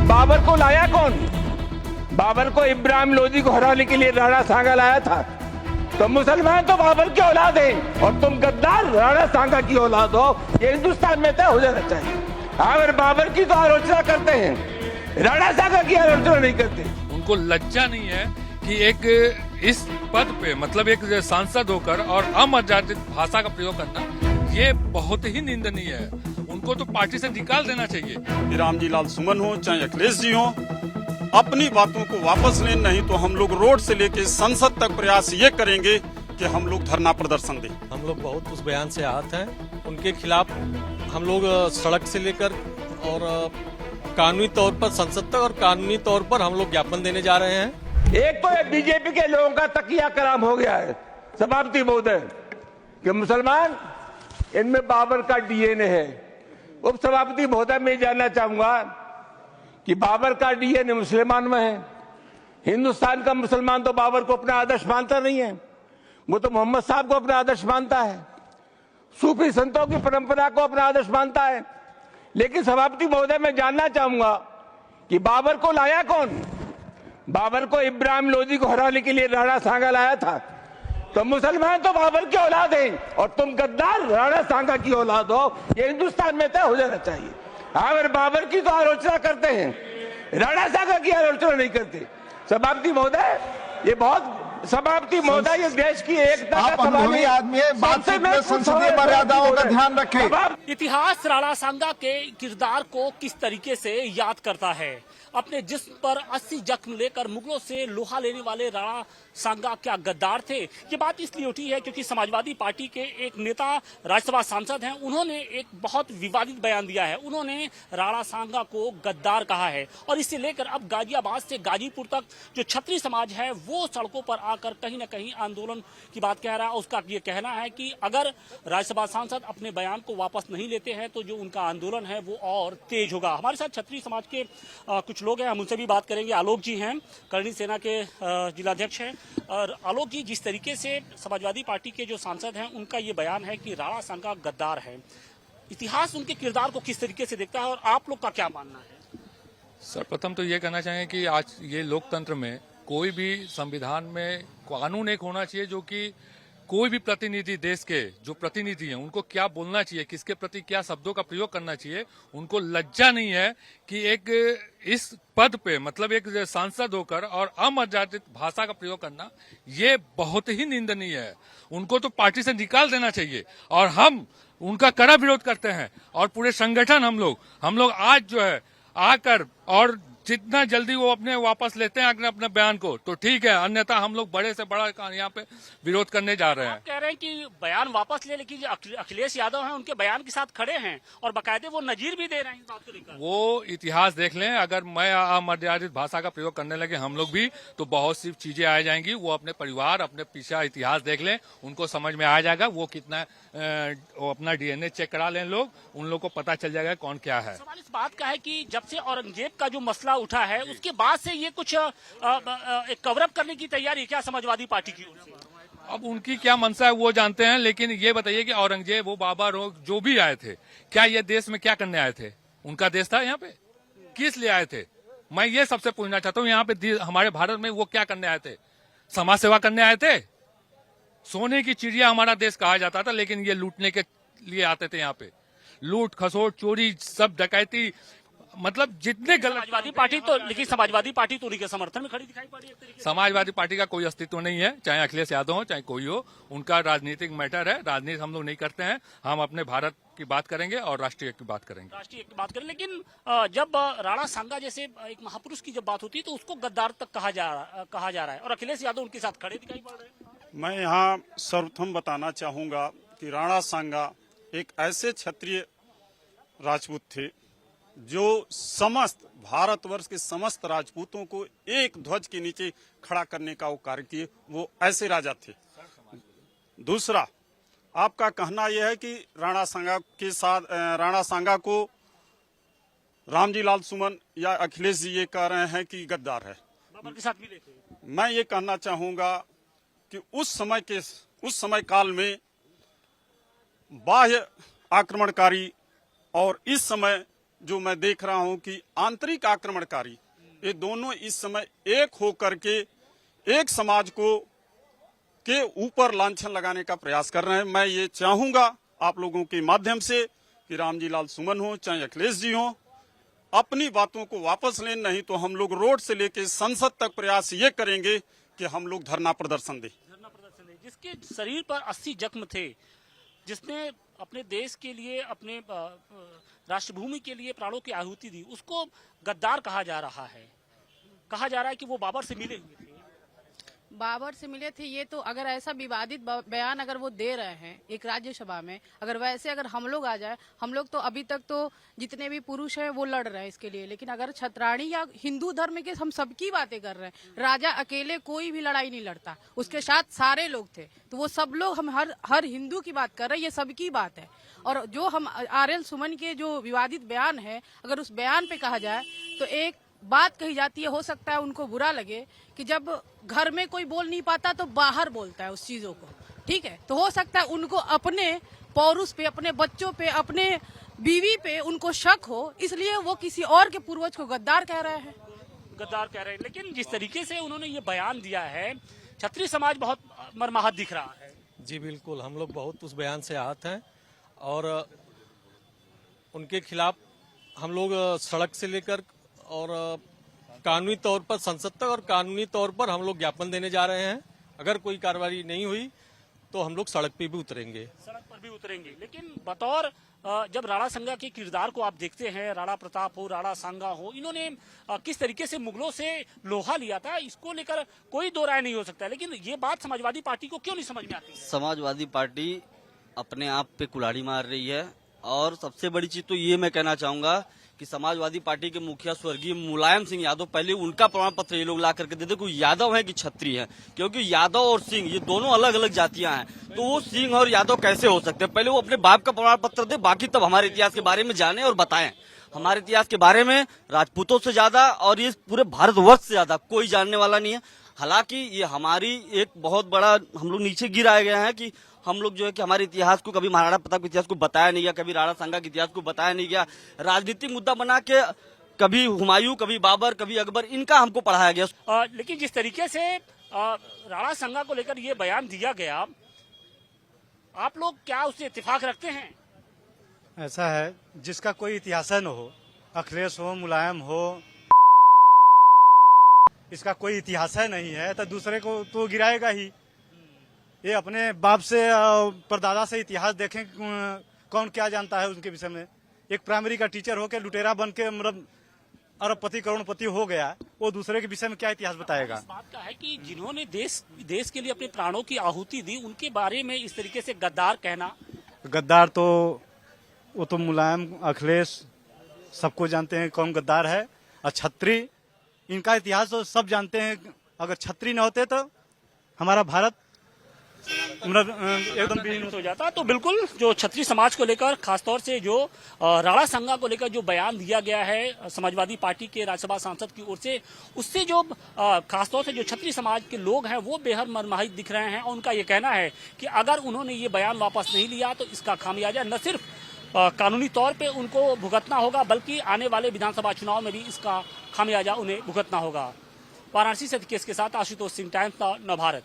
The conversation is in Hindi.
बाबर को लाया कौन? बाबर को इब्राहिम लोदी को हराने के लिए राणा सांगा लाया था। तो मुसलमान तो बाबर की औलाद है और तुम गद्दार राणा सांगा की औलाद हो, ये हिंदुस्तान में तय हो जाना चाहिए। अगर बाबर की तो आलोचना करते हैं, राणा सांगा की आलोचना नहीं करते। उनको लज्जा नहीं है कि एक इस पद पे मतलब एक सांसद होकर और अमर्यादित भाषा का प्रयोग करना ये बहुत ही निंदनीय है। उनको तो पार्टी से निकाल देना चाहिए। रामजी लाल सुमन हो चाहे अखिलेश जी हो, अपनी बातों को वापस लें, नहीं तो हम लोग रोड से लेके संसद तक प्रयास ये करेंगे कि हम लोग धरना प्रदर्शन दें। हम लोग बहुत उस बयान से आहत हैं। उनके खिलाफ हम लोग सड़क से लेकर और कानूनी तौर पर संसद तक और कानूनी तौर पर हम लोग ज्ञापन देने जा रहे हैं। एक तो ये बीजेपी के लोगों का तकिया कलाम हो गया है सभापति महोदय कि मुसलमान इनमें बाबर का डीएनए है। उप सभापति महोदय मैं जानना चाहूंगा कि बाबर का डीएनए मुसलमान में है। हिंदुस्तान का मुसलमान तो बाबर को अपना आदर्श मानता नहीं है, वो तो मोहम्मद साहब को अपना आदर्श मानता है, सूफी संतों की परंपरा को अपना आदर्श मानता है। लेकिन सभापति महोदय मैं जानना चाहूंगा कि बाबर को लाया कौन? बाबर को इब्राहिम लोदी को हराने के लिए राणा सांगा लाया था। तो मुसलमान तो बाबर की औलाद है और तुम गद्दार राणा सांगा की औलाद हो, ये हिंदुस्तान में तय हो जाना चाहिए। अगर बाबर की तो आलोचना करते हैं, राणा सांगा की आलोचना नहीं करते। सभापति महोदय ये बहुत सभापति महोदय ये देश की एकता आप अनुभवी आदमी है, बातचीत में संसदीय मर्यादाओं का ध्यान रखें। इतिहास राणा सांगा के किरदार को किस तरीके से याद करता है। अपने जिस्म पर 80 जख्म लेकर मुगलों से लोहा लेने वाले राणा सांगा क्या गद्दार थे? ये बात इसलिए उठी है क्योंकि समाजवादी पार्टी के एक नेता राज्यसभा सांसद हैं, उन्होंने एक बहुत विवादित बयान दिया है। उन्होंने राणा सांगा को गद्दार कहा है और इसे लेकर अब गाजियाबाद से गाजीपुर तक जो क्षत्रिय समाज है वो सड़कों पर आकर कहीं ना कहीं आंदोलन की बात कह रहा है। उसका ये कहना है कि अगर राज्यसभा सांसद अपने बयान को वापस नहीं लेते हैं तो जो उनका आंदोलन है वो और तेज होगा। हमारे साथ क्षत्रिय समाज के कुछ लोग हैं, हम उनसे भी बात करेंगे। आलोक जी हैं, करणी सेना के जिलाध्यक्ष हैं। और आलोक जी, जिस तरीके से समाजवादी पार्टी के जो सांसद हैं उनका ये बयान है कि राणा सांगा गद्दार है, इतिहास उनके किरदार को किस तरीके से देखता है और आप लोग का क्या मानना है? सर्वप्रथम तो ये कहना चाहेंगे कि आज ये लोकतंत्र में कोई भी संविधान में कानून एक होना चाहिए जो कि कोई भी प्रतिनिधि, देश के जो प्रतिनिधि हैं उनको क्या बोलना चाहिए, किसके प्रति क्या शब्दों का प्रयोग करना चाहिए। उनको लज्जा नहीं है कि एक इस पद पे मतलब एक सांसद होकर और अमर्यादित भाषा का प्रयोग करना ये बहुत ही निंदनीय है। उनको तो पार्टी से निकाल देना चाहिए और हम उनका कड़ा विरोध करते हैं। और पूरे संगठन हम लोग आज जो है आकर और जितना जल्दी वो अपने वापस लेते हैं अपने बयान को तो ठीक है, अन्यथा हम लोग बड़े से बड़ा यहाँ पे विरोध करने जा रहे हैं। आप कह रहे हैं कि बयान वापस ले, लेकिन जो अखिलेश यादव हैं उनके बयान के साथ खड़े हैं और बाकायदे वो नजीर भी दे रहे हैं इस बात को लेकर। वो इतिहास देख लें, अगर मैं अमर्यादित भाषा का प्रयोग करने लगे हम लोग भी तो बहुत सी चीजें आ जाएंगी। वो अपने परिवार, अपने पीछे इतिहास देख लें, उनको समझ में आ जाएगा। वो कितना वो अपना डीएनए चेक करा लें लोग, उन लोग को पता चल जाएगा कौन क्या है। सवाल इस बात का है कि जब से औरंगजेब का जो मसला उठा है उसके बाद से ये कुछ एक कवरअप करने की तैयारी क्या समाजवादी पार्टी की ओर से? अब उनकी क्या मंशा है वो जानते हैं, लेकिन ये बताइए कि औरंगजेब वो बाबर जो भी आए थे, क्या ये देश में क्या करने आए थे? उनका देश था यहाँ पे, किस लिए आए थे? मैं ये सबसे पूछना चाहता हूँ, यहाँ पे हमारे भारत में वो क्या करने आए थे? समाज सेवा करने आए थे? सोने की चिड़िया हमारा देश कहा जाता था, लेकिन ये लूटने के लिए आते थे। यहाँ पे लूट खसोट चोरी सब डकैती, मतलब जितने गलत। समाजवादी पार्टी तो, लेकिन समाजवादी पार्टी तो उन्हीं के समर्थन में खड़ी दिखाई पड़ी है। समाजवादी पार्टी का कोई अस्तित्व नहीं है, चाहे अखिलेश यादव हो चाहे कोई हो। उनका राजनीतिक मैटर है, राजनीति हम लोग नहीं करते हैं। हम अपने भारत की बात करेंगे और राष्ट्रीय की बात करेंगे। राष्ट्रीय की बात करें, लेकिन जब राणा सांगा जैसे एक महापुरुष की जब बात होती है तो उसको गद्दार तक कहा जा रहा है और अखिलेश यादव उनके साथ खड़े दिखाई पड़ रहे हैं। मैं यहाँ सर्वप्रथम बताना चाहूंगा कि राणा सांगा एक ऐसे क्षत्रिय राजपूत थे जो समस्त भारतवर्ष के समस्त राजपूतों को एक ध्वज के नीचे खड़ा करने का वो कार्य किए। वो ऐसे राजा थे। दूसरा, आपका कहना यह है कि राणा सांगा को रामजी लाल सुमन या अखिलेश जी ये कह रहे हैं कि गद्दार है। बाबर के साथ मिले थे। मैं ये कहना चाहूंगा कि उस समय काल में बाह्य आक्रमणकारी और इस समय जो मैं देख रहा हूं कि आंतरिक आक्रमणकारी ये दोनों इस समय एक होकर के एक समाज को के ऊपर लांछन लगाने का प्रयास कर रहे हैं। मैं ये चाहूंगा आप लोगों के माध्यम से कि रामजी लाल सुमन हो चाहे अखिलेश जी हो, अपनी बातों को वापस लें, नहीं तो हम लोग रोड से लेके संसद तक प्रयास ये करेंगे कि हम लोग धरना प्रदर्शन दें। जिसके शरीर पर 80 जख्म थे, जिसने अपने देश के लिए, अपने राष्ट्रभूमि के लिए प्राणों की आहुति दी, उसको गद्दार कहा जा रहा है। कहा जा रहा है कि वो बाबर से मिले हुए थे। बाबर से मिले थे, ये तो अगर ऐसा विवादित बयान अगर वो दे रहे हैं एक राज्यसभा में, अगर वैसे अगर हम लोग आ जाए, हम लोग तो अभी तक तो जितने भी पुरुष हैं वो लड़ रहे हैं इसके लिए, लेकिन अगर छत्राणी या हिंदू धर्म के हम सबकी बातें कर रहे हैं, राजा अकेले कोई भी लड़ाई नहीं लड़ता, उसके साथ सारे लोग थे, तो वो सब लोग, हम हर हिंदू की बात कर रहे हैं, ये सबकी बात है। और जो हम RL सुमन के जो विवादित बयान है, अगर उस बयान पे कहा जाए तो एक बात कही जाती है, हो सकता है उनको बुरा लगे कि जब घर में कोई बोल नहीं पाता तो बाहर बोलता है उस चीजों को, ठीक है, तो हो सकता है उनको अपने पौरुष पे, अपने बच्चों पे, अपने बीवी पे उनको शक हो, इसलिए वो किसी और के पूर्वज को गद्दार कह रहे हैं। गद्दार कह रहे हैं, लेकिन जिस तरीके से उन्होंने ये बयान दिया है, क्षत्रिय समाज बहुत मर्माहत दिख रहा है। जी बिल्कुल, हम लोग बहुत उस बयान से आहत हैं और उनके खिलाफ हम लोग सड़क से लेकर और कानूनी तौर पर संसद तक और कानूनी तौर पर हम लोग ज्ञापन देने जा रहे हैं। अगर कोई कार्रवाई नहीं हुई तो हम लोग सड़क पे भी उतरेंगे। सड़क पर भी उतरेंगे, लेकिन बतौर जब राणा संगा के किरदार को आप देखते हैं, राणा प्रताप हो, राणा सांगा हो, इन्होंने किस तरीके से मुगलों से लोहा लिया था, इसको लेकर कोई दो राय नहीं हो सकता। लेकिन ये बात समाजवादी पार्टी को क्यों नहीं समझ में आती? समाजवादी पार्टी अपने आप पे कुल्हाड़ी मार रही है। और सबसे बड़ी चीज तो ये मैं कहना चाहूंगा कि समाजवादी पार्टी के मुखिया स्वर्गीय मुलायम सिंह यादव, पहले उनका प्रमाण पत्र ये लोग ला करके देते कोई यादव है कि छत्री है, क्योंकि यादव और सिंह ये दोनों अलग अलग जातियां हैं, तो वो सिंह और यादव कैसे हो सकते हैं? पहले वो अपने बाप का प्रमाण पत्र दे, बाकी तब हमारे इतिहास के बारे में जाने और बताएं। हमारे इतिहास के बारे में राजपूतों से ज्यादा और ये पूरे भारतवर्ष से ज्यादा कोई जानने वाला नहीं है। हालांकि ये हमारी एक बहुत बड़ा, हम लोग नीचे गिर आए गए हैं कि हम लोग जो है कि हमारे इतिहास को कभी महाराणा प्रताप के इतिहास को बताया नहीं गया, कभी राणा सांगा के इतिहास को बताया नहीं गया, राजनीतिक मुद्दा बना के कभी हुमायूं, कभी बाबर, कभी अकबर, इनका हमको पढ़ाया गया। लेकिन जिस तरीके से राणा संगा को लेकर ये बयान दिया गया, आप लोग क्या उससे इत्तेफाक रखते हैं? ऐसा है, जिसका कोई इतिहास न हो, अखिलेश हो, मुलायम हो, इसका कोई इतिहास नहीं है तो दूसरे को तो गिराएगा ही। ये अपने बाप से परदादा से इतिहास देखें, कौन क्या जानता है उनके विषय में। एक प्राइमरी का टीचर होकर लुटेरा बन के मतलब अरबपति करोड़पति हो गया, वो दूसरे के विषय में क्या इतिहास बताएगा? इस बात का है कि जिन्होंने देश के लिए अपने प्राणों की आहुति दी, उनके बारे में इस तरीके से गद्दार कहना। गद्दार तो वो तो मुलायम, अखिलेश सबको जानते हैं कौन गद्दार है। और छत्री, इनका इतिहास तो सब जानते हैं। अगर छत्री न होते तो हमारा भारत एकदम विहीन हो जाता। तो बिल्कुल जो क्षत्रिय समाज को लेकर, खासतौर से जो राणा संगा को लेकर जो बयान दिया गया है समाजवादी पार्टी के राज्यसभा सांसद की ओर से, उससे जो खासतौर से जो क्षत्रिय समाज के लोग हैं वो बेहद मर्माहित दिख रहे हैं। और उनका ये कहना है कि अगर उन्होंने ये बयान वापस नहीं लिया तो इसका खामियाजा न सिर्फ कानूनी तौर पे उनको भुगतना होगा, बल्कि आने वाले विधानसभा चुनाव में भी इसका खामियाजा उन्हें भुगतना होगा। वाराणसी से केस के साथ आशुतोष सिंह, टाइम्स नव भारत।